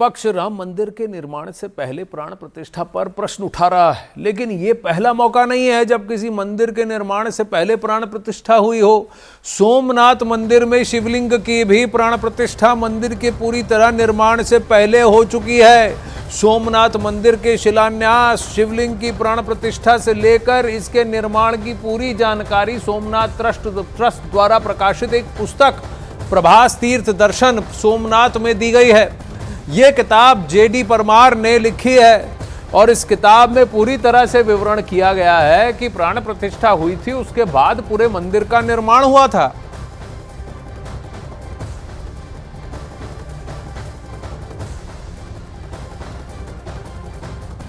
पक्ष राम मंदिर के निर्माण से पहले प्राण प्रतिष्ठा पर प्रश्न उठा रहा है, लेकिन ये पहला मौका नहीं है जब किसी मंदिर के निर्माण से पहले प्राण प्रतिष्ठा हुई हो। सोमनाथ मंदिर में शिवलिंग की भी प्राण प्रतिष्ठा मंदिर के पूरी तरह निर्माण से पहले हो चुकी है। सोमनाथ मंदिर के शिलान्यास, शिवलिंग की प्राण प्रतिष्ठा से लेकर इसके निर्माण की पूरी जानकारी सोमनाथ ट्रस्ट द्वारा प्रकाशित एक पुस्तक प्रभास तीर्थ दर्शन सोमनाथ में दी गई है। ये किताब जेडी परमार ने लिखी है और इस किताब में पूरी तरह से विवरण किया गया है कि प्राण प्रतिष्ठा हुई थी, उसके बाद पूरे मंदिर का निर्माण हुआ था।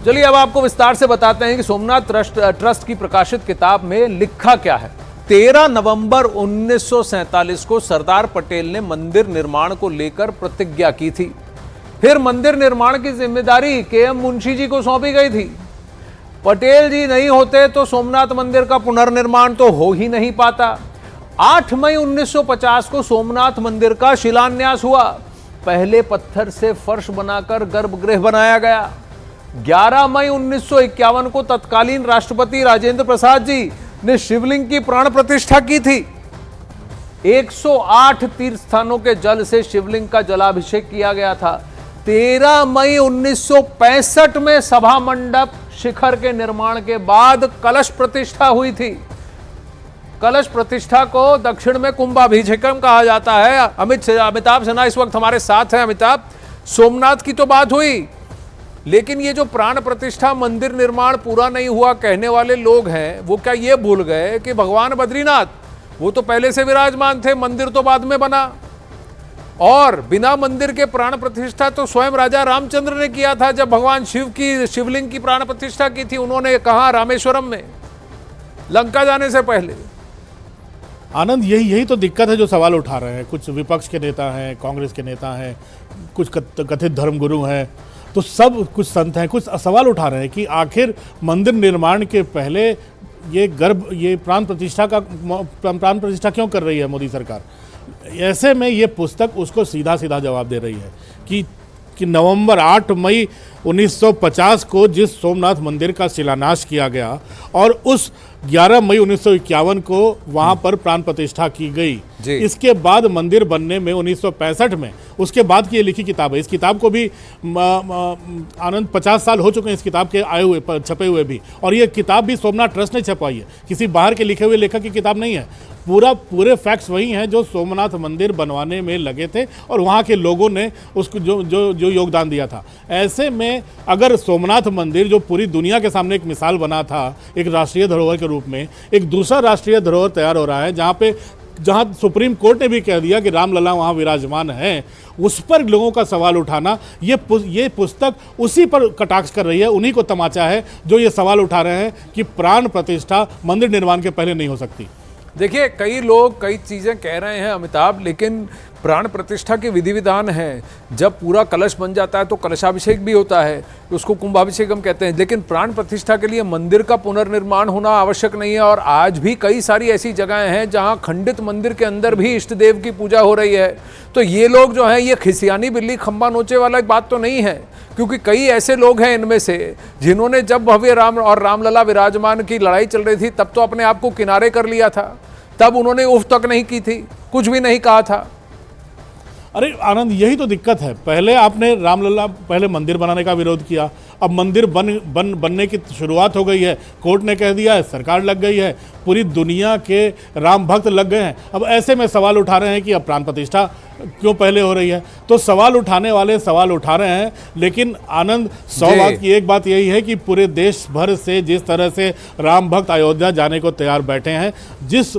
चलिए अब आपको विस्तार से बताते हैं कि सोमनाथ ट्रस्ट की प्रकाशित किताब में लिखा क्या है। 13 नवंबर 1947 को सरदार पटेल ने मंदिर निर्माण को लेकर प्रतिज्ञा की थी। फिर मंदिर निर्माण की जिम्मेदारी केएम मुंशी जी को सौंपी गई थी। पटेल जी नहीं होते तो सोमनाथ मंदिर का पुनर्निर्माण तो हो ही नहीं पाता। 8 मई 1950 को सोमनाथ मंदिर का शिलान्यास हुआ। पहले पत्थर से फर्श बनाकर गर्भगृह बनाया गया। 11 मई 1951 को तत्कालीन राष्ट्रपति राजेंद्र प्रसाद जी ने शिवलिंग की प्राण प्रतिष्ठा की थी। 108 तीर्थ स्थानों के जल से शिवलिंग का जलाभिषेक किया गया था। 13 मई 1965 में सभा मंडप शिखर के निर्माण के बाद कलश प्रतिष्ठा हुई थी। कलश प्रतिष्ठा को दक्षिण में कुंभाभिषेकम कहा जाता है। अमिताभ सिन्हा इस वक्त हमारे साथ हैं। अमिताभ, सोमनाथ की तो बात हुई, लेकिन ये जो प्राण प्रतिष्ठा मंदिर निर्माण पूरा नहीं हुआ कहने वाले लोग हैं, वो क्या ये भूल गए कि भगवान बद्रीनाथ वो तो पहले से विराजमान थे, मंदिर तो बाद में बना। और बिना मंदिर के प्राण प्रतिष्ठा तो स्वयं राजा रामचंद्र ने किया था जब भगवान शिव की शिवलिंग की प्राण प्रतिष्ठा की थी। उन्होंने कहा रामेश्वरम में, लंका जाने से पहले। आनंद, यही तो दिक्कत है जो सवाल उठा रहे हैं कुछ विपक्ष के नेता हैं, कांग्रेस के नेता हैं, कुछ कथित धर्मगुरु हैं, तो सब कुछ संत हैं, कुछ सवाल उठा रहे हैं कि आखिर मंदिर निर्माण के पहले ये प्राण प्रतिष्ठा क्यों कर रही है मोदी सरकार। ऐसे में ये पुस्तक उसको सीधा सीधा जवाब दे रही है कि नवंबर 8 मई 1950 को जिस सोमनाथ मंदिर का शिलान्यास किया गया और उस 11 मई 1951 को वहां पर प्राण प्रतिष्ठा की गई। इसके बाद मंदिर बनने में 1965 में, उसके बाद की ये लिखी किताब है। इस किताब को भी आनंद 50 साल हो चुके हैं इस किताब के आए हुए, छपे हुए भी, और ये किताब भी सोमनाथ ट्रस्ट ने छपवाई है, किसी बाहर के लिखे हुए लेखक की किताब नहीं है। पूरे फैक्ट्स वही हैं जो सोमनाथ मंदिर बनवाने में लगे थे और वहाँ के लोगों ने उसको जो योगदान दिया था। ऐसे में अगर सोमनाथ मंदिर जो पूरी दुनिया के सामने एक मिसाल बना था एक राष्ट्रीय धरोहर के रूप में, एक दूसरा राष्ट्रीय धरोहर तैयार हो रहा है जहाँ सुप्रीम कोर्ट ने भी कह दिया कि रामलला वहाँ विराजमान है, उस पर लोगों का सवाल उठाना, ये पुस्तक उसी पर कटाक्ष कर रही है। उन्हीं को तमाचा है जो ये सवाल उठा रहे हैं कि प्राण प्रतिष्ठा मंदिर निर्माण के पहले नहीं हो सकती। देखिए, कई लोग कई चीज़ें कह रहे हैं अमिताभ, लेकिन प्राण प्रतिष्ठा के विधि विधान हैं। जब पूरा कलश बन जाता है तो कलशाभिषेक भी होता है, उसको कुंभाभिषेक हम कहते हैं। लेकिन प्राण प्रतिष्ठा के लिए मंदिर का पुनर्निर्माण होना आवश्यक नहीं है। और आज भी कई सारी ऐसी जगहें हैं जहां खंडित मंदिर के अंदर भी इष्ट देव की पूजा हो रही है। तो ये लोग जो हैं, ये खिसियानी बिल्ली खंबा नोचे वाला एक बात तो नहीं है, क्योंकि कई ऐसे लोग हैं इनमें से जिन्होंने जब भव्य राम और रामलला विराजमान की लड़ाई चल रही थी तब तो अपने आप को किनारे कर लिया था, तब उन्होंने उफ तक नहीं की थी, कुछ भी नहीं कहा था। अरे आनंद, यही तो दिक्कत है। पहले आपने पहले मंदिर बनाने का विरोध किया, अब मंदिर बनने की शुरुआत हो गई है, कोर्ट ने कह दिया है, सरकार लग गई है, पूरी दुनिया के राम भक्त लग गए हैं। अब ऐसे में सवाल उठा रहे हैं कि अब प्राण प्रतिष्ठा क्यों पहले हो रही है। तो सवाल उठाने वाले सवाल उठा रहे हैं, लेकिन आनंद, 100 बात की एक बात यही है कि पूरे देश भर से जिस तरह से राम भक्त अयोध्या जाने को तैयार बैठे हैं, जिस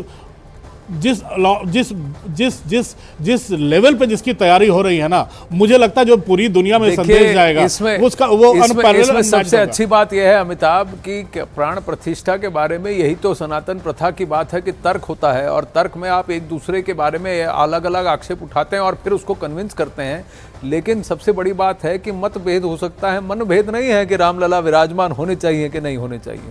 लेवल पे जिसकी तैयारी हो रही है ना, मुझे लगता है जो पूरी दुनिया में संदेश जाएगा इसमें सबसे अच्छी बात यह है अमिताभ कि प्राण प्रतिष्ठा के बारे में यही तो सनातन प्रथा की बात है कि तर्क होता है, और तर्क में आप एक दूसरे के बारे में अलग अलग आक्षेप उठाते हैं और फिर उसको कन्विंस करते हैं। लेकिन सबसे बड़ी बात है कि मतभेद हो सकता है, मनभेद नहीं है कि रामलला विराजमान होने चाहिए कि नहीं होने चाहिए।